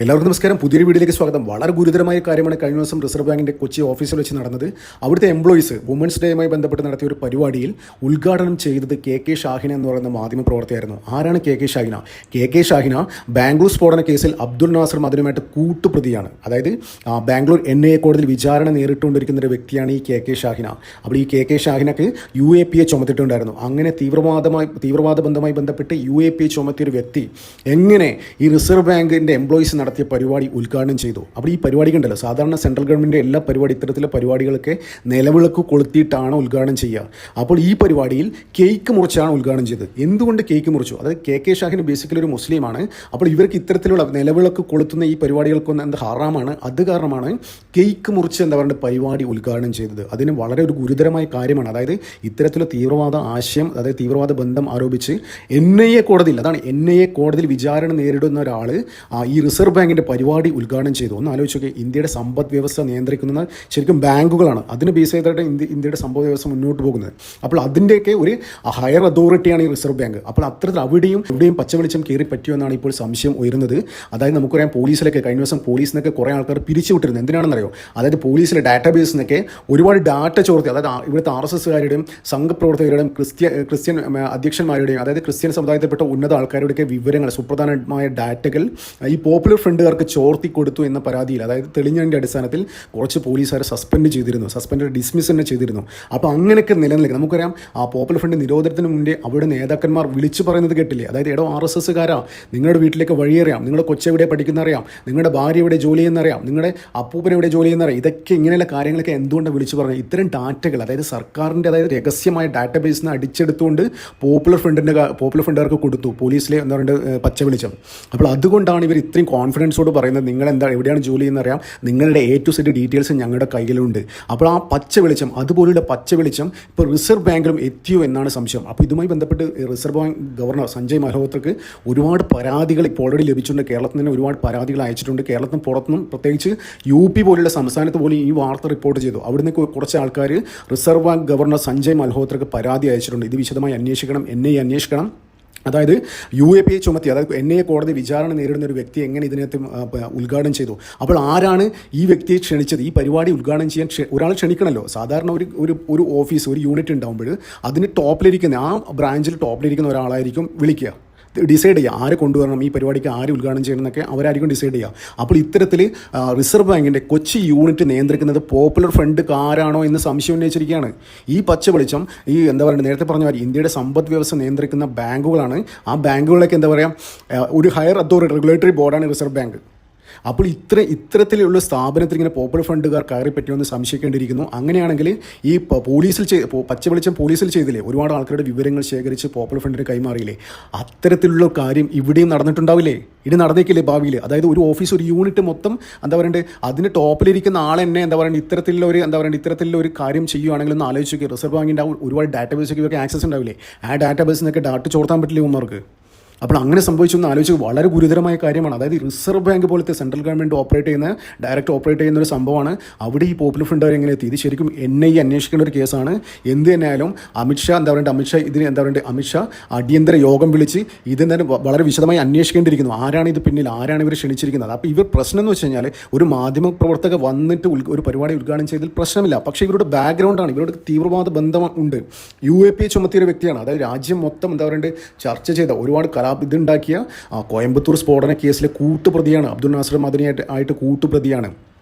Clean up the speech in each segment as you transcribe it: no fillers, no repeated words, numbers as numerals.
എല്ലാവർക്കും നമസ്കാരം. പുതിയൊരു വീഡിയോയിലേക്ക് സ്വാഗതം. വളരെ ഗുരുതരമായ കാര്യമാണ് കഴിഞ്ഞ ദിവസം റിസർവ് ബാങ്കിൻ്റെ കൊച്ചി ഓഫീസിൽ വെച്ച് നടന്നത്. അവിടുത്തെ എംപ്ലോയീസ് വുമൻസ് ഡേയുമായി ബന്ധപ്പെട്ട് നടത്തിയ ഒരു പരിപാടിയിൽ ഉദ്ഘാടനം ചെയ്തത് കെ ഷാഹിന എന്ന് പറയുന്ന മാധ്യമപ്രവർത്തകയായിരുന്നു. ആരാണ് കെ ഷാഹിന? കെ ഷാഹിന ബാംഗ്ലൂർ സ്ഫോടന കേസിൽ അബ്ദുൾ നാസർ മദനുമായിട്ട് കൂട്ടുപ്രതിയാണ്. അതായത് ബാംഗ്ലൂർ NIA കോടതിയിൽ വിചാരണ നേരിട്ടുകൊണ്ടിരിക്കുന്ന ഒരു വ്യക്തിയാണ് ഈ കെ ഷാഹിന. അപ്പോൾ ഈ കെ ഷാഹിനക്ക് UAPA ചുമത്തിയിട്ടുണ്ടായിരുന്നു. അങ്ങനെ തീവ്രവാദ ബന്ധമായി ബന്ധപ്പെട്ട് UAPA ചുമത്തിയൊരു വ്യക്തി എങ്ങനെ ഈ റിസർവ് ബാങ്കിൻ്റെ എംപ്ലോയീസ് നടത്തിയ പരിപാടി ഉദ്ഘാടനം ചെയ്തു. അപ്പോൾ ഈ പരിപാടി കണ്ടല്ലോ, സാധാരണ സെൻട്രൽ ഗവൺമെൻറ് എല്ലാ പരിപാടി ഇത്തരത്തിലെ പരിപാടികളൊക്കെ നിലവിളക്ക് കൊളുത്തിയിട്ടാണ് ഉദ്ഘാടനം ചെയ്യുക. അപ്പോൾ ഈ പരിപാടിയിൽ കേക്ക് മുറിച്ചാണ് ഉദ്ഘാടനം ചെയ്തത്. എന്തുകൊണ്ട് കേക്ക് മുറിച്ചു? അതായത് കെ ഷാഹിന് ബേസിക്കലി ഒരു മുസ്ലിമാണ്. അപ്പോൾ ഇവർക്ക് ഇത്തരത്തിലുള്ള നിലവിളക്ക് കൊളുത്തുന്ന ഈ പരിപാടികൾക്കൊന്നും എന്താ ഹറാമാണ്. അത് കാരണമാണ് കേക്ക് മുറിച്ച് എന്താ പറയുക പരിപാടി ഉദ്ഘാടനം ചെയ്തത്. അതിന് വളരെ ഒരു ഗുരുതരമായ കാര്യമാണ്. അതായത് ഇത്തരത്തിലുള്ള തീവ്രവാദ ആശയം, അതായത് തീവ്രവാദ ബന്ധം ആരോപിച്ച് NIA കോടതിയിൽ, അതാണ് NIA കോടതിയിൽ വിചാരണ നേരിടുന്ന ഒരാൾ ഈ റിസർവ് ബാങ്കിൻ്റെ പരിപാടി ഉദ്ഘാടനം ചെയ്തു. ഒന്ന് ആലോചിച്ച് നോക്കി. ഇന്ത്യയുടെ സമ്പദ് വ്യവസ്ഥ നിയന്ത്രിക്കുന്നത് ശരിക്കും ബാങ്കുകളാണ്. അതിന് ബേസ് ചെയ്തിട്ട് ഇന്ത്യയുടെ സമ്പദ് വ്യവസ്ഥ മുന്നോട്ട് പോകുന്നത്. അപ്പോൾ അതിൻ്റെയൊക്കെ ഒരു ഹയർ അതോറിറ്റിയാണ് ഈ റിസർവ് ബാങ്ക്. അപ്പോൾ അത്തരത്തിൽ ഇവിടെയും പച്ചവെളിച്ചം കയറി പറ്റുമെന്നാണ് ഇപ്പോൾ സംശയം ഉയരുന്നത്. അതായത് നമുക്കറിയാം, പോലീസിലൊക്കെ കഴിഞ്ഞ ദിവസം പോലീസിനൊക്കെ കുറേ ആൾക്കാർ പിരിച്ചുവിട്ടിരുന്നു. എന്തിനാണെന്നറിയോ? അതായത് പോലീസിലെ ഡാറ്റാബേസിൽ നിന്നൊക്കെ ഒരുപാട് ഡാറ്റ ചോർത്തി, അതായത് ഇവിടുത്തെ RSSകാരുടെയും സംഘപ്രവർത്തകരുടെയും ക്രിസ്ത്യൻ അധ്യക്ഷന്മാരുടെയും, അതായത് ക്രിസ്ത്യൻ സമുദായത്തിൽപ്പെട്ട ഉന്നത ആൾക്കാരുടെയൊക്കെ വിവരങ്ങൾ, സുപ്രധാനമായ ഡാറ്റകൾ ഈ പോപ്പുലർ ഫ്രണ്ടുകാർക്ക് ചോർത്തി കൊടുത്തു എന്ന പരാതിയിൽ, അതായത് തെളിഞ്ഞതിൻ്റെ അടിസ്ഥാനത്തിൽ കുറച്ച് പോലീസുകാരെ സസ്പെൻഡ് ഡിസ്മിസ് തന്നെ ചെയ്തിരുന്നു. അപ്പോൾ അങ്ങനെയൊക്കെ നിലനിൽക്കും. നമുക്കറിയാം, ആ പോപ്പുലർ ഫ്രണ്ട് നിരോധനത്തിന് മുന്നേ അവിടെ നേതാക്കന്മാർ വിളിച്ചു പറയുന്നത് കേട്ടില്ലേ? അതായത് RSSകാരാ, നിങ്ങളുടെ വീട്ടിലേക്ക് വഴിയറിയാം, നിങ്ങളുടെ കൊച്ചെവിടെ പഠിക്കുന്നറിയാം, നിങ്ങളുടെ ഭാര്യ എവിടെ ജോലി ചെയ്യുന്നറിയാം, നിങ്ങളുടെ അപ്പൂപ്പൻ എവിടെ ജോലി ചെയ്യുന്നറിയാം. ഇതൊക്കെ ഇങ്ങനെയുള്ള കാര്യങ്ങളൊക്കെ എന്തുകൊണ്ടാണ് വിളിച്ചു പറഞ്ഞത്? ഇത്തരം ഡാറ്റകൾ, അതായത് സർക്കാരിൻ്റെ, അതായത് രഹസ്യമായ ഡാറ്റാബേസിൽ നിന്ന് അടിച്ചെടുത്തുകൊണ്ട് പോപ്പുലർ ഫ്രണ്ടുകാർക്ക് കൊടുത്തു പോലീസിലെ എന്താ പറയുക പച്ചവെളിച്ചം. അപ്പോൾ അതുകൊണ്ടാണ് ഇവർ ഇത്രയും കോൺഫിഡൻസോട് പറയുന്നത്, നിങ്ങൾ എവിടെയാണ് ജോലി ചെയ്യുന്നറിയാം, നിങ്ങളുടെ A to Z ഡീറ്റെയിൽസ് ഞങ്ങളുടെ കയ്യിലുണ്ട്. അപ്പോൾ ആ പച്ചവെളിച്ചം, അതുപോലുള്ള പച്ചവെളിച്ചം ഇപ്പോൾ റിസർവ് ബാങ്കിലും എത്തിയോ എന്നാണ് സംശയം. അപ്പോൾ ഇതുമായി ബന്ധപ്പെട്ട് റിസർവ് ബാങ്ക് ഗവർണർ സഞ്ജയ് മൽഹോത്രക്ക് ഒരുപാട് പരാതികൾ ഇപ്പോൾ ഓൾറെഡി ലഭിച്ചിട്ടുണ്ട്. കേരളത്തിൽ നിന്ന് ഒരുപാട് പരാതികൾ അയച്ചിട്ടുണ്ട്. കേരളത്തിന് പുറത്തുനിന്നും, പ്രത്യേകിച്ച് UP പോലുള്ള സംസ്ഥാനത്ത് പോലും ഈ വാർത്ത റിപ്പോർട്ട് ചെയ്തു. അവിടുന്ന് കുറച്ച് ആൾക്കാർ റിസർവ് ബാങ്ക് ഗവർണർ സഞ്ജയ് മൽഹോത്രക്ക് പരാതി അയച്ചിട്ടുണ്ട്. ഇത് വിശദമായി അന്വേഷിക്കണം, NIA അന്വേഷിക്കണം. അതായത് UAPA ചുമത്തി, അതായത് NIA കോടതി വിചാരണ നേരിടുന്ന ഒരു വ്യക്തി എങ്ങനെ ഇതിനകത്ത് ഉദ്ഘാടനം ചെയ്തു? അപ്പോൾ ആരാണ് ഈ വ്യക്തിയെ ക്ഷണിച്ചത്? ഈ പരിപാടി ഉദ്ഘാടനം ചെയ്യാൻ ഒരാൾ ക്ഷണിക്കണമല്ലോ. സാധാരണ ഒരു ഓഫീസ്, ഒരു യൂണിറ്റ് ഉണ്ടാകുമ്പോൾ അതിന് ടോപ്പിലിരിക്കുന്ന, ആ ബ്രാഞ്ചിൽ ടോപ്പിലിരിക്കുന്ന ഒരാളായിരിക്കും വിളിക്കുക, ഡിസൈഡ് ചെയ്യുക ആര് കൊണ്ടുവരണം, ഈ പരിപാടിക്ക് ആര് ഉദ്ഘാടനം ചെയ്യണമെന്നൊക്കെ അവരായിരിക്കും ഡിസൈഡ് ചെയ്യുക. അപ്പോൾ ഇത്തരത്തിൽ റിസർവ് ബാങ്കിൻ്റെ കൊച്ചി യൂണിറ്റ് നിയന്ത്രിക്കുന്നത് പോപ്പുലർ ഫ്രണ്ടുകാരാണോ എന്ന് സംശയം ഉന്നയിച്ചിരിക്കുകയാണ്. ഈ പച്ച വെളിച്ചം, ഈ എന്താ പറയുക, നേരത്തെ പറഞ്ഞ മാതിരി ഇന്ത്യയുടെ സമ്പദ് വ്യവസ്ഥ നിയന്ത്രിക്കുന്ന ബാങ്കുകളാണ്. ആ ബാങ്കുകളിലേക്ക് എന്താ പറയുക, ഒരു ഹയർ അതോറിറ്റി, റെഗുലേറ്ററി ബോർഡാണ് റിസർവ് ബാങ്ക്. അപ്പോൾ ഇത്തരത്തിലുള്ള സ്ഥാപനത്തിൽ ഇങ്ങനെ പോപ്പുലർ ഫണ്ടുകാർ കയറി പറ്റുമെന്ന് സംശയിക്കേണ്ടിയിരിക്കുന്നു. അങ്ങനെയാണെങ്കിൽ ഈ പച്ചവെളിച്ചം പോലീസിൽ ചെയ്തില്ലേ, ഒരുപാട് ആൾക്കാരുടെ വിവരങ്ങൾ ശേഖരിച്ച് പോപ്പുലർ ഫണ്ടിന് കൈമാറിയില്ലേ, അത്തരത്തിലുള്ള കാര്യം ഇവിടെയും നടന്നിട്ടുണ്ടാവില്ലേ? ഇത് നടന്നേക്കില്ലേ ഭാവിയിൽ? അതായത് ഒരു ഓഫീസ്, ഒരു യൂണിറ്റ് മൊത്തം എന്താ പറയണ്ടേ, അതിന് ടോപ്പിലിരിക്കുന്ന ആളെന്നെ എന്താ പറയുക ഇത്തരത്തിലുള്ള ഒരു കാര്യം ചെയ്യുകയാണെങ്കിൽ ഒന്ന് ആലോചിക്കുക. റിസർവ് ബാങ്കിൻ്റെ ഒരുപാട് ഡാറ്റാബേസൊക്കെ ഇവർക്ക് ആക്സസ് ഉണ്ടാവില്ലേ? ആ ഡാറ്റാബേസിനൊക്കെ ഡാറ്റ ചോർത്താൻ പറ്റില്ല ഇവന്മാർക്ക്. അപ്പോൾ അങ്ങനെ സംഭവിച്ചൊന്ന് ആലോചിച്ച് വളരെ ഗുരുതരമായ കാര്യമാണ്. അതായത് റിസർവ് ബാങ്ക് പോലത്തെ സെൻട്രൽ ഗവൺമെൻറ് ഡയറക്റ്റ് ഓപ്പറേറ്റ് ചെയ്യുന്ന ഒരു സംഭവമാണ്. അവിടെ ഈ പോപ്പുലർ ഫണ്ടുകാർ എങ്ങനെ എത്തി? ഇത് ശരിക്കും NIA അന്വേഷിക്കേണ്ട ഒരു കേസാണ്. എന്ത് തന്നെയായാലും അമിത്ഷാ അടിയന്തര യോഗം വിളിച്ച് ഇതെന്തായാലും വളരെ വിശദമായി അന്വേഷിക്കേണ്ടിയിരിക്കുന്നു. ആരാണ് ഇത് പിന്നിൽ, ആരാണ് ഇവർ ക്ഷണിച്ചിരിക്കുന്നത്? അപ്പോൾ ഇവർ പ്രശ്നം എന്ന് വെച്ച് കഴിഞ്ഞാൽ, ഒരു മാധ്യമ പ്രവർത്തക വന്നിട്ട് ഒരു പരിപാടി ഉദ്ഘാടനം ചെയ്തതിൽ പ്രശ്നമില്ല. പക്ഷേ ഇവരുടെ ബാക്ക്ഗ്രൗണ്ടാണ്, ഇവരുടെ തീവ്രവാദ ബന്ധം ഉണ്ട്. UAPA ചുമത്തിയൊരു വ്യക്തിയാണ്. അതായത് രാജ്യം മൊത്തം എന്താ പറയുക ചർച്ച ചെയ്ത, ഒരുപാട് ഇതുണ്ടാക്കിയ കോയമ്പത്തൂർ സ്ഫോടന കേസിലെ കൂട്ടുപ്രതിയാണ്. അബ്ദുൾ നാസർ മദനിയായിട്ട് കൂട്ടുപ്രതിയാണ്.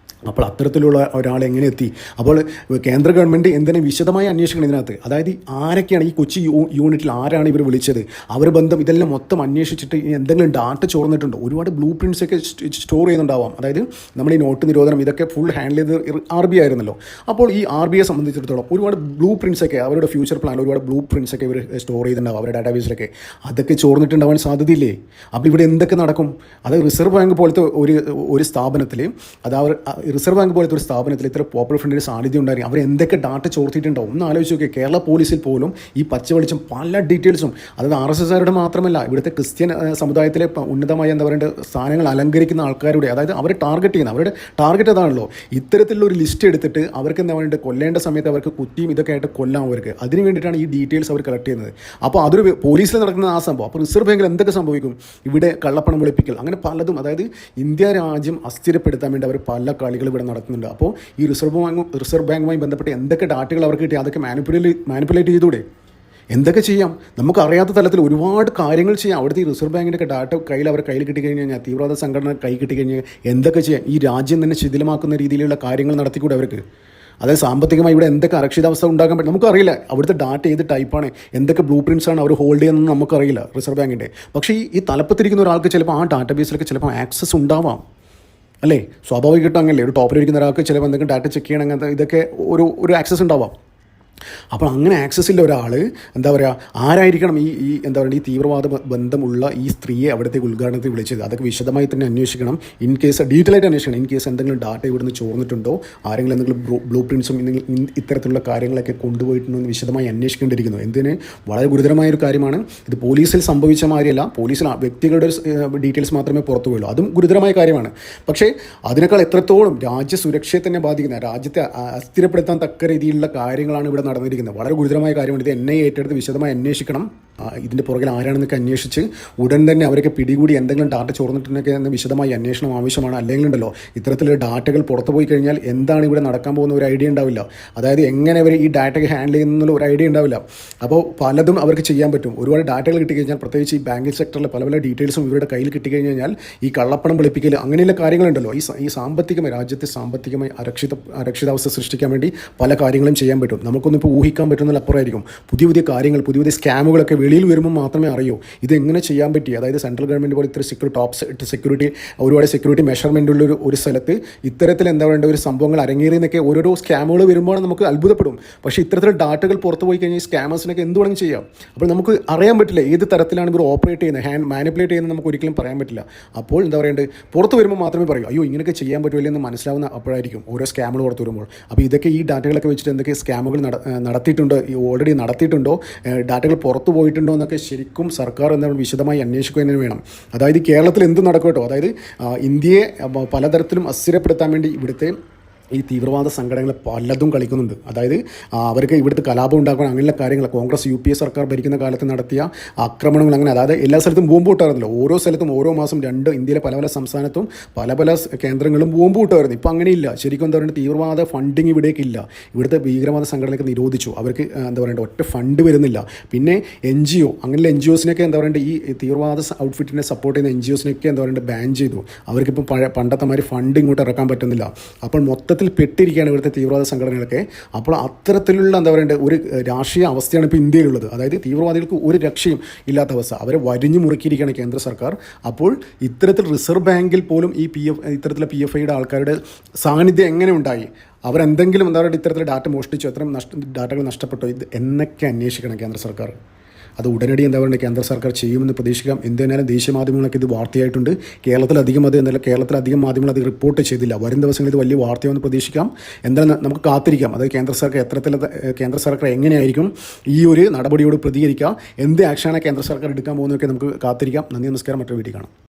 അപ്പോൾ അത്തരത്തിലുള്ള ഒരാൾ എങ്ങനെ എത്തി? അപ്പോൾ കേന്ദ്ര ഗവൺമെൻറ് എന്തിനും വിശദമായി അന്വേഷിക്കണം ഇതിനകത്ത്. അതായത് ആരൊക്കെയാണ് ഈ കൊച്ചി യൂണിറ്റിൽ, ആരാണ് ഇവർ വിളിച്ചത്, അവർ ബന്ധം, ഇതെല്ലാം മൊത്തം അന്വേഷിച്ചിട്ട് എന്തെങ്കിലും ഡാറ്റ ചോർന്നിട്ടുണ്ടോ? ഒരുപാട് ബ്ലൂ പ്രിൻറ്റ്സൊക്കെ സ്റ്റോർ ചെയ്യുന്നുണ്ടാവാം. അതായത് നമ്മൾ ഈ നോട്ട് നിരോധനം ഇതൊക്കെ ഫുൾ ഹാൻഡിൽ ചെയ്ത് RBI ആയിരുന്നല്ലോ. അപ്പോൾ ഈ RBI സംബന്ധിച്ചിടത്തോളം ഒരുപാട് ബ്ലൂ പ്രിൻറ്റ്സൊക്കെ, അവരുടെ ഫ്യൂച്ചർ പ്ലാൻ, ഒരുപാട് ബ്ലൂ പ്രിൻറ്റ്സൊക്കെ ഇവർ സ്റ്റോർ ചെയ്തിട്ടുണ്ടാവും അവരുടെ ഡാറ്റാബേസിലൊക്കെ. അതൊക്കെ ചോർന്നിട്ടുണ്ടാവാൻ സാധ്യതയില്ലേ? അപ്പോൾ ഇവിടെ എന്തൊക്കെ നടക്കും? അത് റിസർവ് ബാങ്ക് പോലത്തെ ഒരു സ്ഥാപനത്തിൽ, അത് റിസർവ് ബാങ്ക് പോലത്തെ ഒരു സ്ഥാപനത്തിൽ ഇത്ര പോപ്പുലർ ഫ്രണ്ടിൻ്റെ സാന്നിധ്യം ഉണ്ടായിരുന്നു. അവർ എന്തൊക്കെ ഡാറ്റ ചോർത്തിയിട്ടുണ്ടാവും ഒന്ന് ആലോചിച്ച് നോക്കിയാൽ. കേരള പോലീസിൽ പോലും ഈ പച്ച വെളിച്ചം പല ഡീറ്റെയിൽസും, അതായത് RSSകാരുടെ മാത്രമല്ല, ഇവിടുത്തെ ക്രിസ്ത്യൻ സമുദായത്തിലെ ഉന്നതമായ എന്താ പറയുക സ്ഥാനങ്ങൾ അലങ്കരിക്കുന്ന ആൾക്കാരുടെ, അതായത് അവരെ ടാർഗറ്റ് ചെയ്യുന്ന, അവരുടെ ടാർഗറ്റ് അതാണല്ലോ. ഇത്തരത്തിലുള്ള ഒരു ലിസ്റ്റ് എടുത്തിട്ട് അവർക്ക് എന്താ പറയുക കൊല്ലേണ്ട സമയത്ത് അവർക്ക് കുത്തിയും ഇതൊക്കെ ആയിട്ട് കൊല്ലാം അവർക്ക്. അതിന് വേണ്ടിയിട്ടാണ് ഈ ഡീറ്റെയിൽസ് അവർ കളക്ട് ചെയ്യുന്നത്. അപ്പോൾ അതൊരു പോലീസിൽ നടക്കുന്ന ആ സംഭവം. അപ്പോൾ റിസർവ് ബാങ്കിൽ എന്തൊക്കെ സംഭവിക്കും? ഇവിടെ കള്ളപ്പണം വെളുപ്പിക്കൽ, അങ്ങനെ പലതും. അതായത് ഇന്ത്യ രാജ്യം അസ്ഥിരപ്പെടുത്താൻ വേണ്ടി അവർ പല കളികൾ ഇവിടെ നടത്തുന്നുണ്ട്. അപ്പോൾ ഈ റിസർവ് ബാങ്കുമായി ബന്ധപ്പെട്ട് എന്തൊക്കെ ഡാറ്റകൾ അവർക്ക് കിട്ടി അതൊക്കെ മാനിപ്പുലേറ്റ് ചെയ്തൂടെ? എന്തൊക്കെ ചെയ്യാം? നമുക്കറിയാത്ത തലത്തിൽ ഒരുപാട് കാര്യങ്ങൾ ചെയ്യാം. അവിടുത്തെ ഈ റിസർവ് ബാങ്കിൻ്റെ ഒക്കെ ഡാറ്റ അവരുടെ കയ്യിൽ കിട്ടിക്കഴിഞ്ഞാൽ, തീവ്രവാദ സംഘടന കൈ കിട്ടിക്കഴിഞ്ഞാൽ എന്തൊക്കെ ചെയ്യാം? ഈ രാജ്യം തന്നെ ശിഥിലമാക്കുന്ന രീതിയിലുള്ള കാര്യങ്ങൾ നടത്തിക്കൂടെ അവർക്ക്? അതായത് സാമ്പത്തികമായി ഇവിടെ എന്തൊക്കെ അരക്ഷിതാവസ്ഥ ഉണ്ടാക്കാൻ പറ്റും നമുക്കറിയില്ല. അവിടുത്തെ ഡാറ്റ ഏത് ടൈപ്പാണ്, എന്തൊക്കെ ബ്ലൂ പ്രിൻറ്റ്സാണ് അവർ ഹോൾഡ് ചെയ്യുന്നതെന്ന് നമുക്കറിയില്ല റിസർവ് ബാങ്കിൻ്റെ. പക്ഷേ ഈ തലപ്പത്തിരിക്കുന്ന ഒരാൾക്ക് ചിലപ്പോൾ ആ ഡാറ്റാ ബേസിലൊക്കെ ചിലപ്പോൾ ആക്സസ് ഉണ്ടാവാം, അല്ലേ? സ്വാഭാവികമായിട്ടും അങ്ങനല്ലേ? ഒരു ടോപ്പിലിരിക്കുന്ന ഒരാൾക്ക് ചിലപ്പോൾ എന്തെങ്കിലും ഡാറ്റ ചെക്ക് ചെയ്യണം, അങ്ങനത്തെ ഇതൊക്കെ ഒരു ആക്സസ് ഉണ്ടാവാം. അപ്പോൾ അങ്ങനെ ആക്സസില്ല ഒരാൾ എന്താ പറയുക, ആരായിരിക്കണം ഈ എന്താ പറയുക ഈ തീവ്രവാദ ബന്ധമുള്ള ഈ സ്ത്രീയെ അവിടത്തേക്ക് ഉദ്ഘാടനത്തിൽ വിളിച്ചത്? അതൊക്കെ വിശദമായി തന്നെ അന്വേഷിക്കണം. ഇൻ കേസ് ഡീറ്റെയിൽ ആയിട്ട് അന്വേഷിക്കണം. ഇൻ കേസ് എന്തെങ്കിലും ഡാറ്റ ഇവിടുന്ന് ചോർന്നിട്ടുണ്ടോ, ആരെങ്കിലും എന്തെങ്കിലും ബ്ലൂ പ്രിൻറ്റ്സും ഇത്തരത്തിലുള്ള കാര്യങ്ങളൊക്കെ കൊണ്ടുപോയിട്ടുണ്ടോ എന്ന് വിശദമായി അന്വേഷിക്കേണ്ടിയിരിക്കുന്നു. എന്തിന്? വളരെ ഗുരുതരമായൊരു കാര്യമാണ് ഇത്. പോലീസിൽ സംഭവിച്ച മാതിരിയല്ല, പോലീസിൽ വ്യക്തികളുടെ ഡീറ്റെയിൽസ് മാത്രമേ പുറത്തു പോയുള്ളൂ. അതും ഗുരുതരമായ കാര്യമാണ്. പക്ഷേ അതിനേക്കാൾ എത്രത്തോളം രാജ്യസുരക്ഷയെ തന്നെ ബാധിക്കുന്ന, രാജ്യത്തെ അസ്ഥിരപ്പെടുത്താൻ തക്ക രീതിയിലുള്ള കാര്യങ്ങളാണ് ഇവിടെ നടന്നിരിക്കുന്നത്. വളരെ ഗുരുതരമായ കാര്യമാണ്. ഇത് NIA ഏറ്റെടുത്ത് വിശദമായി അന്വേഷിക്കണം. ഇതിൻ്റെ പുറകിൽ ആരാണെന്നൊക്കെ അന്വേഷിച്ച് ഉടൻ തന്നെ അവരൊക്കെ പിടികൂടി എന്തെങ്കിലും ഡാറ്റ ചോർന്നിട്ടുണ്ടെങ്കിൽ എന്ന് വിശദമായി അന്വേഷണം ആവശ്യമാണ്. അല്ലെങ്കിൽ ഉണ്ടല്ലോ ഇത്തരത്തിലുള്ള ഡാറ്റകൾ പുറത്തു പോയി കഴിഞ്ഞാൽ എന്താണ് ഇവിടെ നടക്കാൻ പോകുന്ന ഒരു ഐഡിയ ഉണ്ടാവില്ല. അതായത് എങ്ങനെ അവർ ഈ ഡാറ്റയൊക്കെ ഹാൻഡിൽ ചെയ്യുന്നുള്ള ഒരു ഐഡിയ ഉണ്ടാവില്ല. അപ്പോൾ പലതും അവർക്ക് ചെയ്യാൻ പറ്റും. ഒരുപാട് ഡാറ്റകൾ കിട്ടിക്കഴിഞ്ഞാൽ, പ്രത്യേകിച്ച് ഈ ബാങ്കിങ് സെക്ടറിലെ പല ഡീറ്റെയിൽസും ഇവരുടെ കയ്യിൽ കിട്ടിക്കഴിഞ്ഞാൽ ഈ കള്ളപ്പണം വെളുപ്പിക്കൽ അങ്ങനെയുള്ള കാര്യങ്ങളുണ്ടല്ലോ, ഈ സാമ്പത്തികമായി രാജ്യത്തെ സാമ്പത്തികമായി അരക്ഷിതാവസ്ഥ സൃഷ്ടിക്കാൻ വേണ്ടി പല കാര്യങ്ങളും ചെയ്യാൻ പറ്റും. നമുക്കൊന്നും ഇപ്പോൾ ഊഹിക്കാൻ പറ്റുന്നതിലപ്പുറമായിരിക്കും. പുതിയ കാര്യങ്ങൾ, പുതിയ സ്കാമുകളൊക്കെ വെളിയിൽ വരുമ്പോൾ മാത്രമേ അറിയൂ ഇതെങ്ങനെ ചെയ്യാൻ പറ്റി. അതായത് സെൻട്രൽ ഗവൺമെൻറ് പോലെ ഇത്ര ഒരുപാട് സെക്യൂരിറ്റി മെഷർമെൻ്റ് ഉള്ള ഒരു സ്ഥലത്ത് ഇത്തരത്തിൽ എന്താ പറയുക ഒരു സംഭവങ്ങൾ അരങ്ങേറിയെന്നൊക്കെ ഓരോരോ സ്കാമുകൾ വരുമ്പോൾ നമുക്ക് അത്ഭുതപ്പെടും. പക്ഷേ ഇത്തരത്തിലുള്ള ഡാറ്റകൾ പുറത്തു പോയി കഴിഞ്ഞാൽ ഈ സ്കാമേഴ്സിനൊക്കെ എന്ത് വേണമെങ്കിൽ ചെയ്യാം. അപ്പോൾ നമുക്ക് അറിയാൻ പറ്റില്ല ഏത് തരത്തിലാണ് ഇവർ ഓപ്പറേറ്റ് ചെയ്യുന്നത്, മാനിപ്പുലേറ്റ് ചെയ്യുന്നത് നമുക്ക് ഒരിക്കലും പറയാൻ പറ്റില്ല. അപ്പോൾ എന്താ പറയേണ്ടത്, പുറത്ത് വരുമ്പോൾ മാത്രമേ പറയൂ അയ്യോ ഇങ്ങനെയൊക്കെ ചെയ്യാൻ പറ്റുമല്ലോ എന്ന് മനസ്സിലാവുന്ന അപ്പോഴായിരിക്കും ഓരോ സ്കാമുകൾ പുറത്ത് വരുമ്പോൾ. അപ്പോൾ ഇതൊക്കെ ഈ ഡാറ്റകളൊക്കെ വെച്ചിട്ട് എന്തൊക്കെ സ്കാമുകൾ നടത്തിയിട്ടുണ്ടോ, ഓൾറെഡി നടത്തിയിട്ടുണ്ടോ, ഡാറ്റകൾ പുറത്തു പോയിട്ടുണ്ടോ എന്നൊക്കെ ശരിക്കും സർക്കാർ എന്താണ് വിശദമായി അന്വേഷിക്കുന്നതിന് വേണം. അതായത് കേരളത്തിൽ എന്ത് നടക്കും കേട്ടോ. അതായത് ഇന്ത്യയെ പലതരത്തിലും അസ്ഥിരപ്പെടുത്താൻ വേണ്ടി ഇവിടുത്തെ ഈ തീവ്രവാദ സംഘടനകൾ പലതും കളിക്കുന്നുണ്ട്. അതായത് അവർക്ക് ഇവിടുത്തെ കലാപം ഉണ്ടാക്കാൻ അങ്ങനെയുള്ള കാര്യങ്ങൾ കോൺഗ്രസ് UPA സർക്കാർ ഭരിക്കുന്ന കാലത്ത് നടത്തിയ ആക്രമണങ്ങൾ അങ്ങനെ, അതായത് എല്ലാ സ്ഥലത്തും ബോംബ് പൊട്ടാറുണ്ടല്ലോ. ഓരോ സ്ഥലത്തും ഓരോ മാസം ഇന്ത്യയിലെ പല സംസ്ഥാനത്തും പല കേന്ദ്രങ്ങളും ബോംബ് പൊട്ടായിരുന്നു. ഇപ്പോൾ അങ്ങനെയില്ല. ശരിക്കും എന്താ പറയുക തീവ്രവാദ ഫണ്ടിങ് ഇവിടേക്കില്ല. ഇവിടുത്തെ ഭീകരവാദ സംഘടനയൊക്കെ നിരോധിച്ചു. അവർക്ക് എന്താ പറയുക ഒറ്റ ഫണ്ട് വരുന്നില്ല. പിന്നെ NGO അങ്ങനെയുള്ള NGOസിനൊക്കെ എന്താ പറയുക ഈ തീവ്രവാദ ഔട്ട്ഫിറ്റിനെ സപ്പോർട്ട് ചെയ്യുന്ന NGOസിനൊക്കെ എന്താ പറയുക ബാൻ ചെയ്തു. അവർക്കിപ്പോൾ പണ്ടത്തെ മാതിരി ഫണ്ട് ഇങ്ങോട്ട് ഇറക്കാൻ പറ്റുന്നില്ല. അപ്പോൾ മൊത്തത്തിൽ പെട്ടിരിക്കുകയാണ് ഇവിടുത്തെ തീവ്രവാദ സംഘടനകളൊക്കെ. അപ്പോൾ അത്തരത്തിലുള്ള എന്താ പറയേണ്ടത് ഒരു രാഷ്ട്രീയ അവസ്ഥയാണ് ഇപ്പോൾ ഇന്ത്യയിലുള്ളത്. അതായത് തീവ്രവാദികൾക്ക് ഒരു രക്ഷയും ഇല്ലാത്ത അവസ്ഥ. അവരെ വരിഞ്ഞു മുറുക്കിയിരിക്കുകയാണ് കേന്ദ്ര സർക്കാർ. അപ്പോൾ ഇത്തരത്തിൽ റിസർവ് ബാങ്കിൽ പോലും ഈ ഇത്തരത്തിലെ PFIയുടെ ആൾക്കാരുടെ സാന്നിധ്യം എങ്ങനെ ഉണ്ടായി, അവരെന്തെങ്കിലും എന്താ പറയുക ഇത്തരത്തിൽ ഡാറ്റ മോഷ്ടിച്ചു, എത്ര ഡാറ്റകൾ നഷ്ടപ്പെട്ടോ, ഇത് എന്നൊക്കെ അന്വേഷിക്കണം കേന്ദ്ര സർക്കാർ. അത് ഉടനടി എന്താ പറയുക കേന്ദ്ര സർക്കാർ ചെയ്യുമെന്ന് പ്രതീക്ഷിക്കാം. എന്തായാലും ദേശീയ മാധ്യമങ്ങളൊക്കെ ഇത് വാർത്തയായിട്ടുണ്ട്. കേരളത്തിലധികം മാധ്യമങ്ങൾ അത് റിപ്പോർട്ട് ചെയ്തില്ല. വരും ദിവസങ്ങളിൽ ഇത് വലിയ വാർത്തയാണെന്ന് പ്രതീക്ഷിക്കാം. എന്തായാലും നമുക്ക് കാത്തിരിക്കാം. അതായത് കേന്ദ്ര സർക്കാർ എങ്ങനെയായിരിക്കും ഈ ഒരു നടപടിയോട് പ്രതികരിക്കുക, എന്ത് ആക്ഷനാണ് കേന്ദ്ര സർക്കാർ എടുക്കാൻ പോകുന്നതൊക്കെ നമുക്ക് കാത്തിരിക്കാം. നന്ദി, നമസ്കാരം. മറ്റൊരു വീഡിയോ കാണാം.